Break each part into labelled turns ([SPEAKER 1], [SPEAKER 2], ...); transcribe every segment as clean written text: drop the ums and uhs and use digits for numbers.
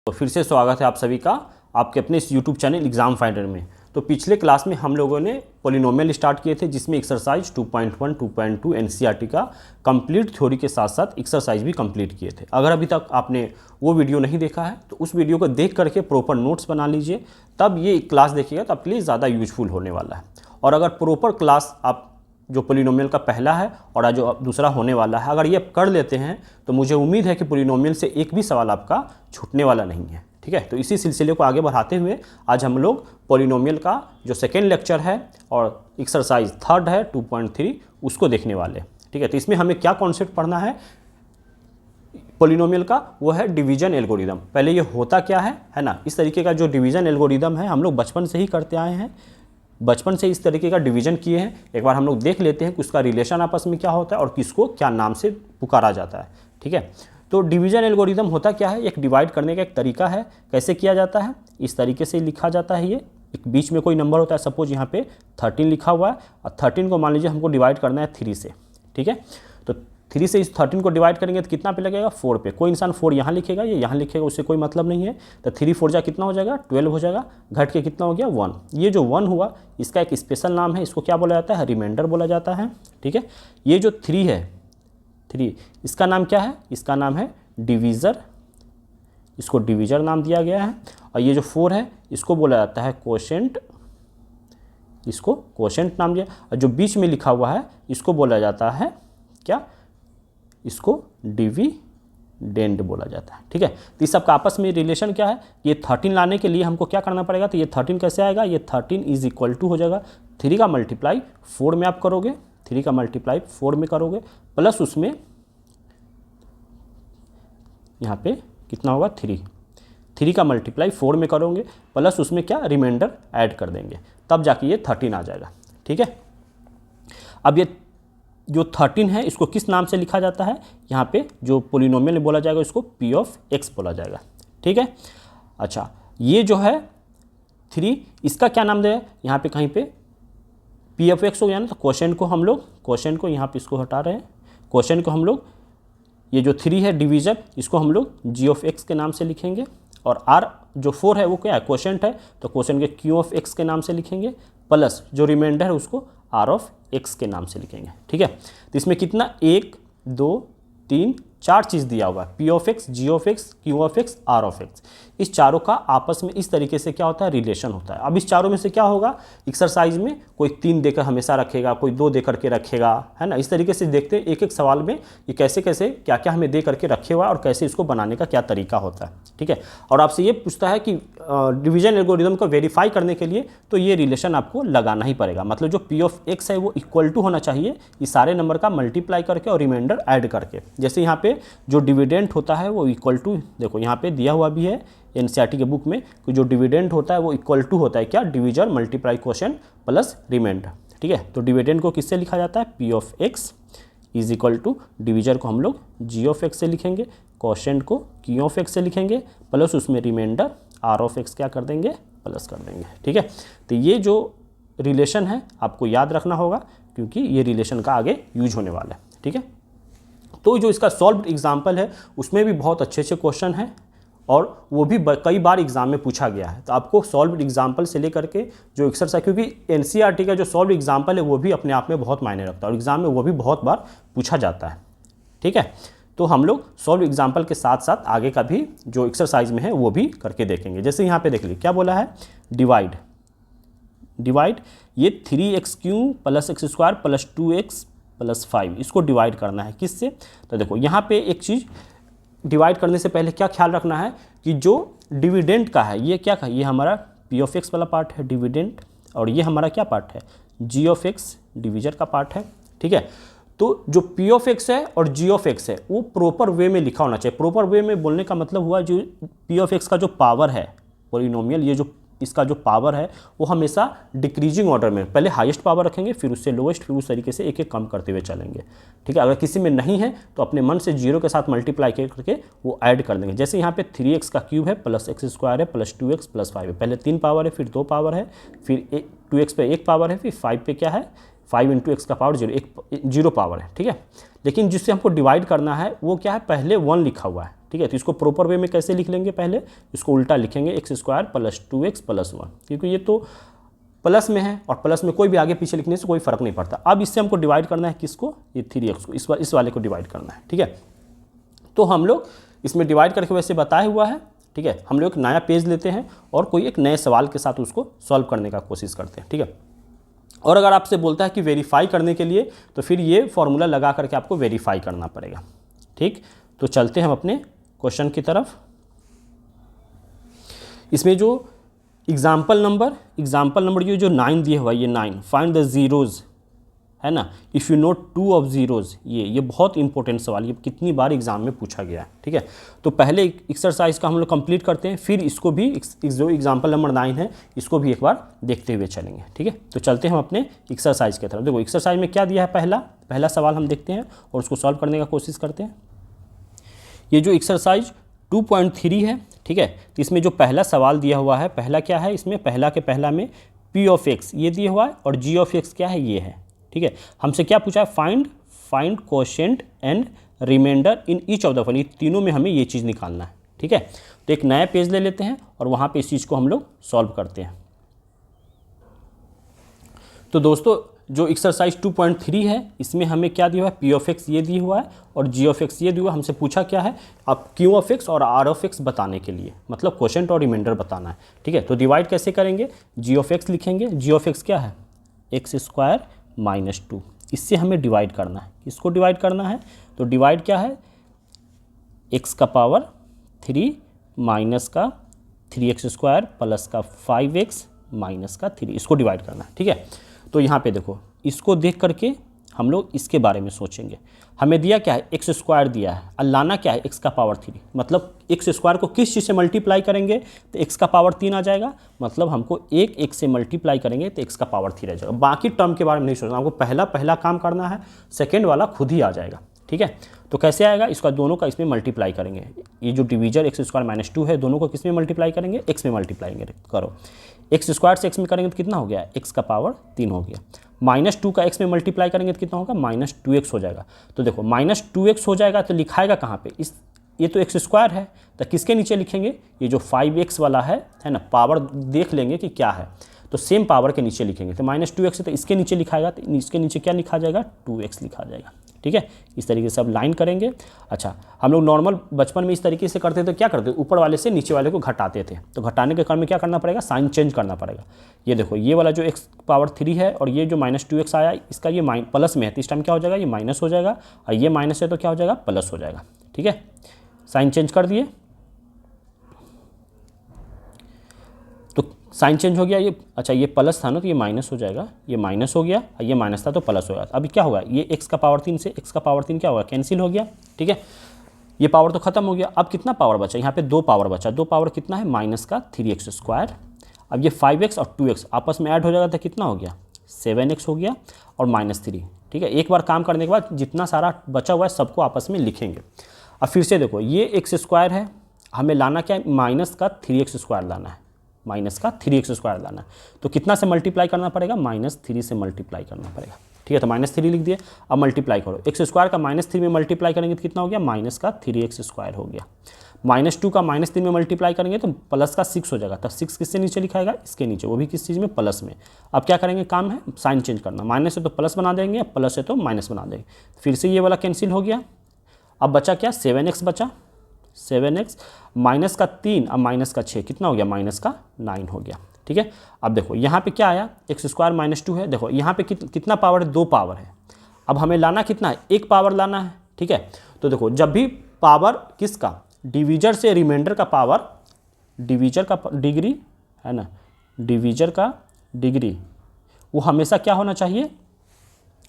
[SPEAKER 1] तो फिर से स्वागत है आप सभी का आपके अपने इस YouTube चैनल एग्ज़ाम फाइंडर में। तो पिछले क्लास में हम लोगों ने पॉलिनोमियल स्टार्ट किए थे, जिसमें एक्सरसाइज 2.1, 2.2 एनसीईआरटी का कंप्लीट थ्योरी के साथ साथ एक्सरसाइज भी कंप्लीट किए थे। अगर अभी तक आपने वो वीडियो नहीं देखा है तो उस वीडियो को देख करके प्रॉपर नोट्स बना लीजिए, तब ये क्लास देखिएगा तो आपके लिए ज़्यादा यूजफुल होने वाला है। और अगर प्रॉपर क्लास आप जो पॉलिनोमियल का पहला है और आज जो दूसरा होने वाला है, अगर ये कर लेते हैं तो मुझे उम्मीद है कि पॉलिनोमियल से एक भी सवाल आपका छूटने वाला नहीं है। ठीक है, तो इसी सिलसिले को आगे बढ़ाते हुए आज हम लोग पॉलिनोमियल का जो सेकेंड लेक्चर है और एक्सरसाइज थर्ड है 2.3 उसको देखने वाले। ठीक है, तो इसमें हमें क्या कॉन्सेप्ट पढ़ना है पॉलिनोमियल का, वो है डिवीजन एल्गोरिदम। पहले ये होता क्या है ना, इस तरीके का जो डिवीजन एल्गोरिदम है हम लोग बचपन से ही करते आए हैं, बचपन से इस तरीके का डिवीजन किए हैं। एक बार हम लोग देख लेते हैं कि उसका रिलेशन आपस में क्या होता है और किसको क्या नाम से पुकारा जाता है। ठीक है, तो डिवीजन एल्गोरिदम होता क्या है, एक डिवाइड करने का एक तरीका है। कैसे किया जाता है, इस तरीके से लिखा जाता है। ये एक बीच में कोई नंबर होता है, सपोज यहाँ पे 13 लिखा हुआ है और 13 को मान लीजिए हमको डिवाइड करना है 3 से। ठीक है, तो 3 से इस 13 को डिवाइड करेंगे तो कितना पे लगेगा, 4 पे। कोई इंसान 4 यहाँ लिखेगा, ये यहाँ लिखेगा, उससे कोई मतलब नहीं है। तो 3 4 जा कितना हो जाएगा, 12 हो जाएगा, घट के कितना हो गया 1। ये जो 1 हुआ इसका एक स्पेशल नाम है, इसको क्या बोला जाता है, रिमाइंडर बोला जाता है। ठीक है, ये जो 3 है, 3 इसका नाम क्या है, इसका नाम है डिवीज़र, इसको डिवीज़र नाम दिया गया है। और ये जो 4 है इसको बोला जाता है कोशेंट, इसको कोशेंट नाम दिया। और जो बीच में लिखा हुआ है इसको बोला जाता है क्या, इसको डिविडेंड बोला जाता है। ठीक है, तो इस सबका आपस में रिलेशन क्या है, ये 13 लाने के लिए हमको क्या करना पड़ेगा, तो ये 13 कैसे आएगा, ये 13 इज इक्वल टू हो जाएगा 3 का मल्टीप्लाई 4 में आप करोगे, 3 का मल्टीप्लाई 4 में करोगे, प्लस उसमें यहाँ पे कितना होगा 3 का मल्टीप्लाई 4 में करोगे, प्लस उसमें क्या रिमाइंडर ऐड कर देंगे, तब जाके ये 13 आ जाएगा। ठीक है, अब ये जो 13 है इसको किस नाम से लिखा जाता है, यहाँ पे जो पॉलिनोमियल में बोला जाएगा इसको पी ऑफ एक्स बोला जाएगा। ठीक है, अच्छा ये जो है 3 इसका क्या नाम दें, यहाँ पे कहीं पे पी ऑफ एक्स हो गया ना, तो क्वेश्चन को हम लोग, क्वेश्चन को यहाँ पे इसको हटा रहे हैं, क्वेश्चन को हम लोग ये जो 3 है डिवीजन, इसको हम लोग जी ऑफ एक्स के नाम से लिखेंगे। और आर जो 4 है वो क्या है, क्वेश्चन है, तो क्वेश्चन के क्यू ऑफ एक्स के नाम से लिखेंगे, प्लस जो रिमाइंडर है उसको आर ऑफ एक्स के नाम से लिखेंगे। ठीक है, तो इसमें कितना 1 2 3 4 चीज़ दिया हुआ है, p of x, g of x, q of x, r of x. इस चारों का आपस में इस तरीके से क्या होता है, रिलेशन होता है। अब इस चारों में से क्या होगा, एक्सरसाइज में कोई 3 देकर हमेशा रखेगा, कोई 2 दे करके रखेगा, है ना। इस तरीके से देखते हैं एक एक सवाल में ये कैसे कैसे क्या क्या हमें दे करके रखे हुआ है और कैसे इसको बनाने का क्या तरीका होता है। ठीक है, और आपसे ये पूछता है कि डिवीजन एल्गोरिदम को वेरीफाई करने के लिए तो ये रिलेशन आपको लगाना ही पड़ेगा। मतलब जो पी ऑफ एक्स है वो इक्वल टू होना चाहिए इस सारे नंबर का मल्टीप्लाई करके और रिमाइंडर ऐड करके। जैसे यहाँ पे जो डिविडेंड होता है वो इक्वल टू, देखो यहाँ पे दिया हुआ भी है एनसीईआरटी के बुक में कि जो डिविडेंड होता है वो इक्वल टू होता है क्या, divisor multiply question plus reminder. ठीक है, तो डिविडेंड को किससे लिखा जाता है, p of x is equal to divisor को हम लोग जी ऑफ एक्स से लिखेंगे, क्वेश्चन को क्यू ऑफ एक्स से लिखेंगे, प्लस उसमें रिमाइंडर आर ऑफ एक्स क्या कर देंगे, प्लस कर देंगे। ठीक है, तो ये जो रिलेशन है आपको याद रखना होगा क्योंकि ये रिलेशन का आगे यूज होने वाला है। ठीक है, तो जो इसका सॉल्व्ड एग्जाम्पल है उसमें भी बहुत अच्छे अच्छे क्वेश्चन हैं और वो भी कई बार एग्जाम में पूछा गया है। तो आपको सॉल्व्ड एग्जाम्पल से लेकर के जो एक्सरसाइज, क्योंकि एनसीईआरटी का जो सॉल्व्ड एग्जाम्पल है वो भी अपने आप में बहुत मायने रखता है और एग्जाम में वो भी बहुत बार पूछा जाता है। ठीक है, तो हम लोग सॉल्व एग्जाम्पल के साथ साथ आगे का भी जो एक्सरसाइज में है वो भी करके देखेंगे। जैसे यहाँ पे देख लीजिए क्या बोला है, डिवाइड, ये 3x³ plus x square plus 2x plus 5 इसको डिवाइड करना है किससे। तो देखो यहाँ पे एक चीज़ डिवाइड करने से पहले क्या ख्याल रखना है कि जो डिविडेंड का है ये क्या है, ये हमारा पी ऑफ एक्स वाला पार्ट है डिविडेंड, और ये हमारा क्या पार्ट है, जी ऑफ एक्स डिवीजर का पार्ट है। ठीक है, तो जो पी ऑफ एक्स है और जी ऑफ एक्स है वो प्रॉपर वे में लिखा होना चाहिए। प्रॉपर वे में बोलने का मतलब हुआ जो पी ऑफ एक्स का जो पावर है पॉलिनोमियल, ये जो इसका जो पावर है वो हमेशा डिक्रीजिंग ऑर्डर में, पहले हाईएस्ट पावर रखेंगे फिर उससे लोएस्ट, फिर उस तरीके से एक एक कम करते हुए चलेंगे। ठीक है, अगर किसी में नहीं है तो अपने मन से 0 के साथ मल्टीप्लाई करके वो ऐड कर देंगे। जैसे यहाँ पे 3x का क्यूब है प्लस x स्क्वायर है प्लस 2x प्लस 5 है, पहले 3 पावर है फिर 2 पावर है, फिर 2x पे 1 पावर है, फिर 5 पे क्या है 5 × x का पावर 0 पावर है। ठीक है, लेकिन जिससे हमको डिवाइड करना है वो क्या है, पहले 1 लिखा हुआ है, ठीक है। तो इसको प्रॉपर वे में कैसे लिख लेंगे, पहले इसको उल्टा लिखेंगे x² + 2x + 1, क्योंकि ये तो प्लस में है और प्लस में कोई भी आगे पीछे लिखने से कोई फर्क नहीं पड़ता। अब इससे हमको डिवाइड करना है किसको, ये 3x को, इस वाले को डिवाइड करना है, ठीक है। तो हम लोग इसमें डिवाइड करके वैसे बताया हुआ है, ठीक है। हम लोग एक नया पेज लेते हैं और कोई एक नए सवाल के साथ उसको सॉल्व करने का कोशिश करते हैं, ठीक है। और अगर आपसे बोलता है कि वेरीफाई करने के लिए, तो फिर ये फॉर्मूला लगा करके आपको वेरीफाई करना पड़ेगा, ठीक। तो चलते हैं हम अपने क्वेश्चन की तरफ। इसमें जो एग्जाम्पल नंबर ये जो 9 दिया हुआ है, ये 9, फाइंड द जीरोज़, है ना, if you note 2 of zeros, ये बहुत इंपॉर्टेंट सवाल, ये कितनी बार एग्जाम में पूछा गया है, ठीक है। तो पहले एक्सरसाइज का हम लोग कंप्लीट करते हैं, फिर इसको भी जो एग्जाम्पल नंबर 9 है इसको भी एक बार देखते हुए चलेंगे, ठीक है। तो चलते हैं हम अपने एक्सरसाइज की तरफ। देखो एक्सरसाइज में क्या दिया है, पहला सवाल हम देखते हैं और उसको सॉल्व करने का कोशिश करते हैं। ये जो एक्सरसाइज 2.3 है, ठीक है। तो इसमें जो पहला सवाल दिया हुआ है, पहला क्या है, इसमें पहला में p ऑफ x ये दिया हुआ है और g ऑफ x क्या है, ये है, ठीक है। हमसे क्या पूछा है, find quotient and reminder in each of the following, तीनों में हमें ये चीज़ निकालना है, ठीक है। तो एक नया पेज ले लेते हैं और वहाँ पे इस चीज़ को हम लोग सॉल्व करते हैं। तो दोस्तों जो एक्सरसाइज 2.3 है इसमें हमें क्या दिया हुआ है, p ऑफ x ये दिया हुआ है और g ऑफ x ये दिया हुआ है। हमसे पूछा क्या है, आप q ऑफ x और r ऑफ x बताने के लिए, मतलब क्वोशेंट और रिमाइंडर बताना है, ठीक है। तो डिवाइड कैसे करेंगे, g ऑफ x लिखेंगे, g ऑफ x क्या है, x² - 2, इससे हमें डिवाइड करना है। इसको डिवाइड करना है तो डिवाइड क्या है, x का पावर 3 माइनस का 3x² प्लस का 5x माइनस का 3, इसको डिवाइड करना है, ठीक है। तो यहाँ पे देखो, इसको देख करके हम लोग इसके बारे में सोचेंगे। हमें दिया क्या है, x² दिया है और लाना क्या है, x का पावर 3, मतलब x² को किस चीज़ से मल्टीप्लाई करेंगे तो x का पावर 3 आ जाएगा, मतलब हमको एक x से मल्टीप्लाई करेंगे तो x का पावर 3 आ जाएगा। बाकी टर्म के बारे में नहीं सोचना, हमको पहला काम करना है, सेकेंड वाला खुद ही आ जाएगा, ठीक है। तो कैसे आएगा, इसका दोनों का इसमें मल्टीप्लाई करेंगे। ये जो डिवीजर x² - 2 है, दोनों को किस में मल्टीप्लाई करेंगे, x में मल्टीप्लाई करो। x² से x में करेंगे तो कितना हो गया, x का पावर 3 हो गया। -2 का x में मल्टीप्लाई करेंगे तो कितना होगा, -2x हो जाएगा। तो देखो -2x हो जाएगा तो लिखाएगा कहाँ पे, ये तो x² है, तो किसके नीचे लिखेंगे, ये जो 5x वाला है ना, पावर देख लेंगे कि क्या है, तो सेम पावर के नीचे लिखेंगे। तो -2x है तो इसके नीचे लिखाएगा, तो इसके नीचे क्या लिखा जाएगा, 2x लिखा जाएगा, ठीक है। इस तरीके से अब लाइन करेंगे। अच्छा, हम लोग नॉर्मल बचपन में इस तरीके से करते थे, तो क्या करते, ऊपर वाले से नीचे वाले को घटाते थे। तो घटाने के क्रम में क्या करना पड़ेगा, साइन चेंज करना पड़ेगा। ये देखो, ये वाला जो x पावर 3 है और ये जो -2x आया, इसका ये प्लस में है, तो इस टाइम क्या हो जाएगा, ये माइनस हो जाएगा, और ये माइनस है तो क्या हो जाएगा, प्लस हो जाएगा, ठीक है। साइन चेंज कर दिए, तो साइन चेंज हो गया। ये अच्छा, ये प्लस था ना तो ये माइनस हो जाएगा, ये माइनस हो गया, ये माइनस था तो प्लस हो गया। अभी क्या होगा, ये x का पावर 3 से x का पावर 3 क्या होगा, कैंसिल हो गया, ठीक है। ये पावर तो खत्म हो गया। अब कितना पावर बचा, यहाँ पे 2 पावर बचा। 2 पावर कितना है, माइनस का 3x²। अब ये 5x और 2x आपस में ऐड हो जाएगा तो कितना हो गया, 7x हो गया और -3, ठीक है। एक बार काम करने के बाद जितना सारा बचा हुआ है सबको आपस में लिखेंगे। अब फिर से देखो, ये x² है, हमें लाना क्या है, माइनस का 3x² लाना है, माइनस का 3x² लाना है। तो कितना से मल्टीप्लाई करना पड़ेगा, -3 से मल्टीप्लाई करना पड़ेगा, ठीक है। तो -3 लिख दिए। अब मल्टीप्लाई करो, x² का -3 में मल्टीप्लाई करेंगे तो कितना हो गया, माइनस का 3x² हो गया। -2 का -3 में मल्टीप्लाई करेंगे तो प्लस का 6 हो जाएगा। तब 6 किससे नीचे लिखाएगा, इसके नीचे, वो भी किस चीज़ में, प्लस में। अब क्या करेंगे, काम है साइन चेंज करना, माइनस है तो प्लस बना देंगे, प्लस है तो माइनस बना देंगे। फिर से ये वाला कैंसिल हो गया। अब बचा क्या, 7x बचा, 7x माइनस का 3 अब माइनस का 6 कितना हो गया, माइनस का 9 हो गया, ठीक है। अब देखो यहाँ पे क्या आया, x² - 2 है। देखो यहाँ पे कितना पावर है, 2 पावर है। अब हमें लाना कितना है, 1 पावर लाना है, ठीक है। तो देखो, जब भी पावर किसका, डिवीजर से रिमाइंडर का पावर, डिवीजर का डिग्री है ना, डिवीजर का डिग्री वो हमेशा क्या होना चाहिए,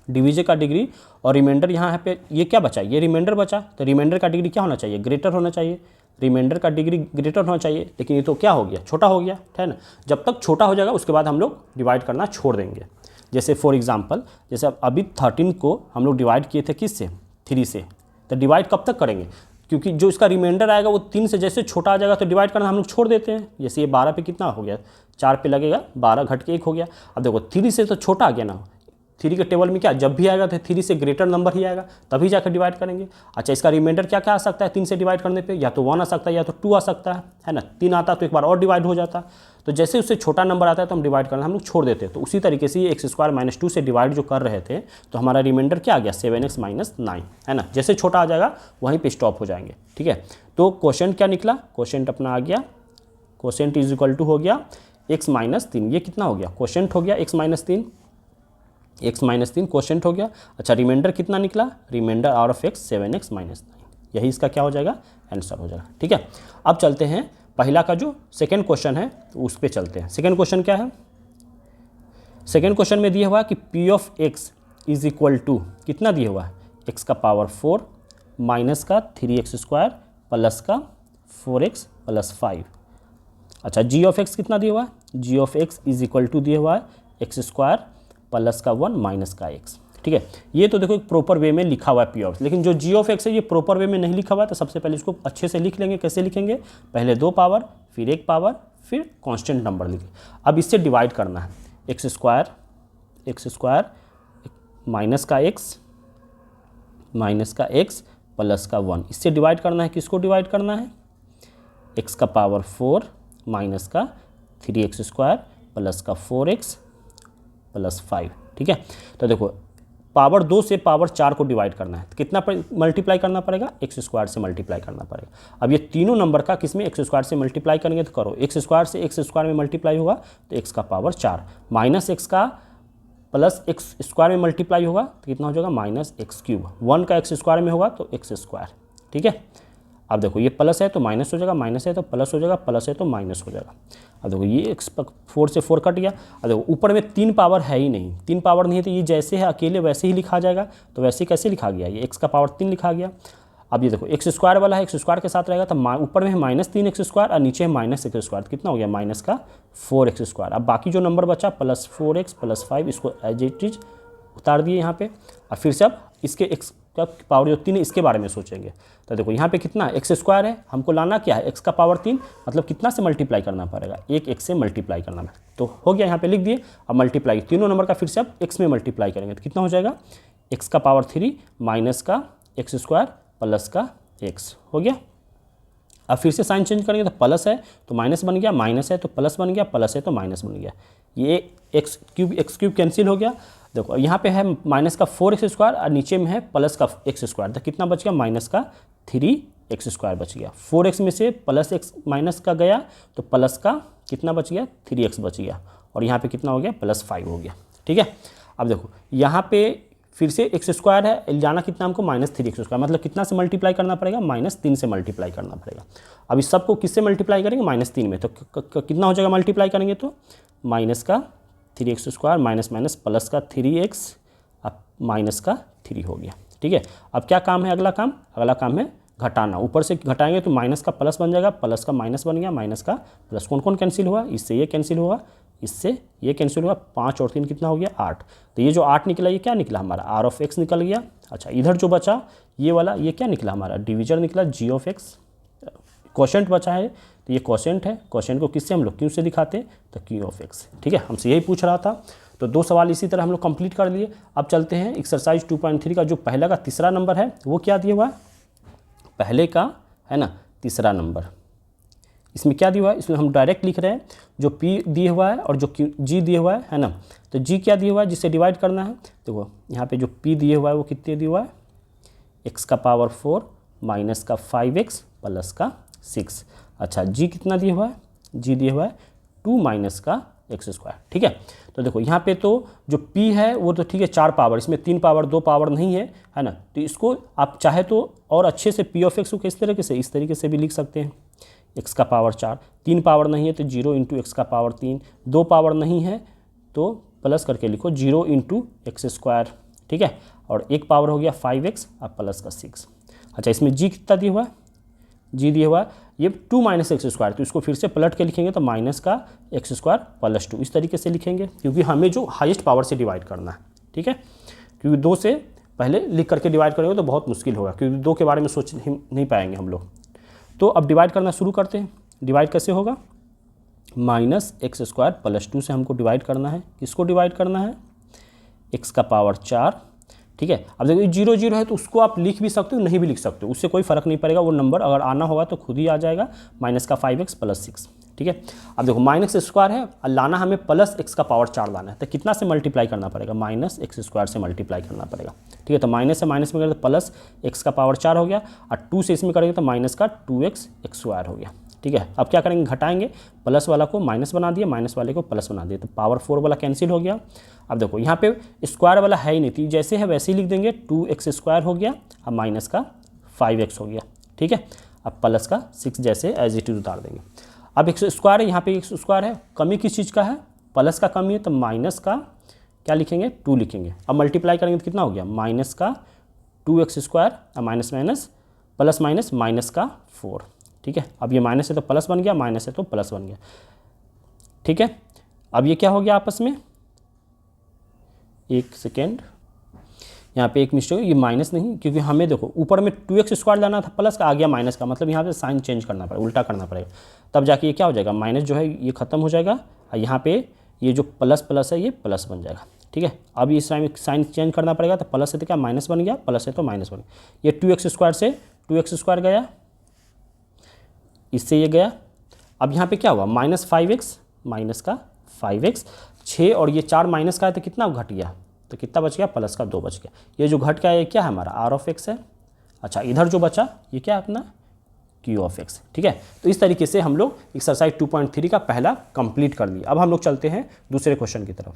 [SPEAKER 1] डिवीजर का डिग्री, और रिमाइंडर यहाँ पे ये क्या बचा, ये रिमाइंडर बचा, तो रिमाइंडर का डिग्री क्या होना चाहिए, ग्रेटर होना चाहिए। रिमाइंडर का डिग्री ग्रेटर होना चाहिए, लेकिन ये तो क्या हो गया, छोटा हो गया, है ना। जब तक छोटा हो जाएगा उसके बाद हम लोग डिवाइड करना छोड़ देंगे। जैसे फॉर एग्जांपल, जैसे अभी 13 को हम लोग डिवाइड किए थे किससे, 3 से, तो डिवाइड कब तक करेंगे, क्योंकि जो इसका रिमाइंडर आएगा वो 3 से जैसे छोटा आ जाएगा तो डिवाइड करना हम लोग छोड़ देते हैं। जैसे ये 12 पे कितना हो गया, 4 पे लगेगा, 12 घट के 1 हो गया। अब देखो 3 से तो छोटा आ गया ना, 3 के टेबल में क्या जब भी आएगा तो 3 से ग्रेटर नंबर ही आएगा, तभी जाकर डिवाइड करेंगे। अच्छा, इसका रिमाइंडर क्या क्या आ सकता है 3 से डिवाइड करने पे? या तो 1 आ सकता है या तो 2 आ सकता है ना। 3 आता तो एक बार और डिवाइड हो जाता। तो जैसे उससे छोटा नंबर आता है तो हम डिवाइड करना हम लोग छोड़ देते हैं। तो उसी तरीके से ये x² - 2 से डिवाइड जो कर रहे थे तो हमारा रिमाइंडर क्या आ गया 7x - 9, है ना। जैसे छोटा आ जाएगा वहीं पे स्टॉप हो जाएंगे, ठीक है। तो क्वोशेंट क्या निकला? क्वोशेंट अपना आ गया, क्वोशेंट इज इक्वल टू हो गया x - 3। ये कितना हो गया? क्वोशेंट हो गया x - 3, x - 3 क्वोशेंट हो गया। अच्छा, रिमाइंडर कितना निकला? Reminder out of x 7x - 9। यही इसका क्या हो जाएगा? आंसर हो जाएगा, ठीक है। अब चलते हैं पहला का जो सेकंड क्वेश्चन है उस पे चलते हैं। सेकंड क्वेश्चन क्या है? सेकंड क्वेश्चन में दिया हुआ है कि p of x is equal to कितना दिया हुआ है? x का पावर 4 माइनस का 3x² प्लस का 4x प्लस 5। अच्छा, g ऑफ x कितना दिया हुआ है? g of x is equal to दिया हुआ है x² प्लस का 1 माइनस का x, ठीक है। ये तो देखो एक प्रॉपर वे में लिखा हुआ है p ऑफ x, लेकिन जो g ऑफ x है ये प्रॉपर वे में नहीं लिखा हुआ है। तो सबसे पहले इसको अच्छे से लिख लेंगे। कैसे लिखेंगे? पहले 2 पावर, फिर 1 पावर, फिर कांस्टेंट नंबर लिखें। अब इससे डिवाइड करना है x² माइनस का x प्लस का 1, इससे डिवाइड करना है। किसको डिवाइड करना है? x का पावर 4 माइनस का 3x² प्लस का 4x प्लस 5, ठीक है। तो देखो पावर 2 से पावर 4 को डिवाइड करना है तो कितना मल्टीप्लाई करना पड़ेगा? x² से मल्टीप्लाई करना पड़ेगा। अब ये तीनों नंबर का किस में x² से मल्टीप्लाई करेंगे तो करो, x² से x² में मल्टीप्लाई होगा तो x का पावर 4 माइनस x का प्लस x² में मल्टीप्लाई होगा तो कितना हो जाएगा? -x³। 1 का x² में होगा तो x², ठीक है। अब देखो ये प्लस है तो माइनस हो जाएगा, माइनस है तो प्लस हो जाएगा, प्लस है तो माइनस हो जाएगा। अब देखो ये 4 से 4 कट गया। अब देखो ऊपर में 3 पावर है ही नहीं, 3 पावर नहीं है तो ये जैसे है अकेले वैसे ही लिखा जाएगा। तो वैसे कैसे लिखा गया? ये x का पावर 3 लिखा गया। अब ये देखो x² वाला है, x² के साथ रहेगा तो ऊपर में है -3x² और नीचे है -x²। तो कितना हो गया? माइनस का 4x²। अब बाकी जो नंबर बचा प्लस 4x प्लस 5, इसको एज इट इज उतार दिए यहाँ पे। अब फिर से अब इसके x का पावर जो 3 है इसके बारे में सोचेंगे। तो देखो यहाँ पे कितना x² है, हमको लाना क्या है? x का पावर 3 मतलब कितना से मल्टीप्लाई करना पड़ेगा? एक x से मल्टीप्लाई करना है। तो हो गया, यहाँ पे लिख दिए। अब मल्टीप्लाई तीनों नंबर का फिर से अब x में मल्टीप्लाई करेंगे तो कितना हो जाएगा? x का पावर 3 माइनस का x² प्लस का x हो गया। अब फिर से साइन चेंज करेंगे तो प्लस है तो माइनस बन गया, माइनस है तो प्लस बन गया, प्लस है तो माइनस बन गया। ये x³ कैंसिल हो गया। देखो यहाँ पे है माइनस का 4x² और नीचे में है प्लस का x²। तो कितना बच गया? माइनस का 3x² बच गया। 4x में से प्लस x माइनस का गया तो प्लस का कितना बच गया? 3x बच गया। और यहाँ पे कितना हो गया? +5 हो गया, ठीक है। अब देखो यहाँ पे फिर से x² है, जाना कितना हमको? -3x²। मतलब कितना से मल्टीप्लाई करना पड़ेगा? -3 से मल्टीप्लाई करना पड़ेगा। अब इस सबको किससे मल्टीप्लाई करेंगे? -3 में। तो कितना हो जाएगा मल्टीप्लाई करेंगे तो? माइनस का 3x² माइनस माइनस प्लस का 3x अब माइनस का 3 हो गया, ठीक है। अब क्या काम है? अगला काम है घटाना। ऊपर से घटाएंगे तो माइनस का प्लस बन जाएगा, प्लस का माइनस बन गया, माइनस का प्लस। कौन कौन कैंसिल हुआ? इससे ये कैंसिल हुआ, इससे ये कैंसिल हुआ। 5 और 3 कितना हो गया? 8। तो ये जो 8 निकला ये क्या निकला हमारा? r ऑफ x निकल गया। अच्छा, इधर जो बचा ये वाला ये क्या निकला हमारा? डिविजर निकला g ऑफ x। क्वोशेंट बचा है तो ये क्वोशेंट है। क्वोशेंट को किससे हम लोग क्यों से दिखाते हैं? तो q ऑफ x, ठीक है। हमसे यही पूछ रहा था। तो 2 सवाल इसी तरह हम लोग कंप्लीट कर लिए। अब चलते हैं एक्सरसाइज 2.3 का जो पहला का तीसरा नंबर है वो क्या दिया हुआ है? पहले का है ना तीसरा नंबर, इसमें क्या दिया हुआ है? इसमें हम डायरेक्ट लिख रहे हैं जो p दिया हुआ है और जो g दिया हुआ है ना। तो g क्या दिया हुआ है जिससे डिवाइड करना है? देखो यहाँ पे जो p दिया हुआ है वो कितने दिया हुआ है? x का पावर 4 माइनस का 5x प्लस का 6। अच्छा, g कितना दिया हुआ है? g दिया हुआ है 2 माइनस का x², ठीक है। तो देखो यहाँ पे तो जो p है वो तो ठीक है 4 पावर, इसमें 3 पावर 2 पावर नहीं है, है ना। तो इसको आप चाहे तो और अच्छे से p ऑफ x को किस तरीके से, इस तरीके से भी लिख सकते हैं। x का पावर 4, 3 पावर नहीं है तो 0 × x का पावर 3, 2 पावर नहीं है तो प्लस करके लिखो 0 × x², ठीक है। और 1 पावर हो गया 5x और प्लस का 6। अच्छा, इसमें g कितना दिया हुआ है? g दिया हुआ है ये 2 माइनस x²। तो इसको फिर से पलट के लिखेंगे तो माइनस का x² प्लस 2 इस तरीके से लिखेंगे, क्योंकि हमें जो हाईएस्ट पावर से डिवाइड करना है, ठीक है। क्योंकि 2 से पहले लिख करके डिवाइड करेंगे तो बहुत मुश्किल होगा, क्योंकि 2 के बारे में सोच नहीं पाएंगे हम लोग। तो अब डिवाइड करना शुरू करते हैं। डिवाइड कैसे होगा? -x² प्लस 2 से हमको डिवाइड करना है। किसको डिवाइड करना है? एक्स का पावर 4, ठीक है। अब देखो ये 0 0 है तो उसको आप लिख भी सकते हो, नहीं भी लिख सकते हो, उससे कोई फ़र्क नहीं पड़ेगा, वो नंबर अगर आना होगा तो खुद ही आ जाएगा, माइनस का 5x प्लस 6, ठीक है। अब देखो माइनस स्क्वायर है और लाना हमें प्लस एक्स का पावर 4 लाना है, तो कितना से मल्टीप्लाई करना पड़ेगा, माइनस एक्स स्क्वायर से मल्टीप्लाई करना पड़ेगा, ठीक है। तो माइनस से माइनस में करें तो प्लस एक्स का पावर 4 हो गया, और 2 से इसमें करेंगे तो माइनस का 2x एक्स स्क्वायर हो गया, ठीक है। अब क्या करेंगे, घटाएंगे, प्लस वाला को माइनस बना दिया, माइनस वाले को प्लस बना दिया, तो पावर 4 वाला कैंसिल हो गया। अब देखो यहाँ पे स्क्वायर वाला है ही नहीं, तो जैसे है वैसे ही लिख देंगे, 2x स्क्वायर हो गया, अब माइनस का 5x हो गया, ठीक है। अब प्लस का 6 जैसे एज इट इज उतार देंगे। अब एक्स स्क्वायर है, यहाँ पे एक्स स्क्वायर है, कमी किस चीज़ का है, प्लस का कमी है, तो माइनस का क्या लिखेंगे, 2 लिखेंगे। अब मल्टीप्लाई करेंगे तो कितना हो गया, माइनस का 2x स्क्वायर, अब minus minus plus minus minus का 4, ठीक है। अब ये माइनस है तो प्लस बन गया, माइनस है तो प्लस बन गया, ठीक है। अब ये क्या हो गया आपस में, एक सेकेंड, यहाँ पे एक मिस्टेक, ये माइनस नहीं, क्योंकि हमें देखो ऊपर में 2x स्क्वायर लाना था, प्लस का आ गया माइनस का, मतलब यहाँ पे साइन चेंज करना पड़ेगा, उल्टा करना पड़ेगा, तब जाके ये क्या हो जाएगा, माइनस जो है ये खत्म हो जाएगा, और यहाँ पे ये जो प्लस प्लस है ये प्लस बन जाएगा, ठीक है। अब इस टाइम साइन चेंज करना पड़ेगा, तो प्लस है तो क्या माइनस बन गया, प्लस है तो माइनस बन गया, ये 2x स्क्वायर से 2x स्क्वायर गया, इससे ये गया। अब यहाँ पे क्या हुआ, माइनस 5x, माइनस का 5x, 6 और ये 4 माइनस का है तो कितना घट गया, तो कितना बच गया, प्लस का 2 बच गया। ये जो घट गया ये क्या है हमारा, आर ऑफ एक्स है। अच्छा इधर जो बचा ये क्या है अपना, क्यू ऑफ एक्स, ठीक है। तो इस तरीके से हम लोग एक्सरसाइज 2.3 का पहला कंप्लीट कर लिया। अब हम लोग चलते हैं दूसरे क्वेश्चन की तरफ।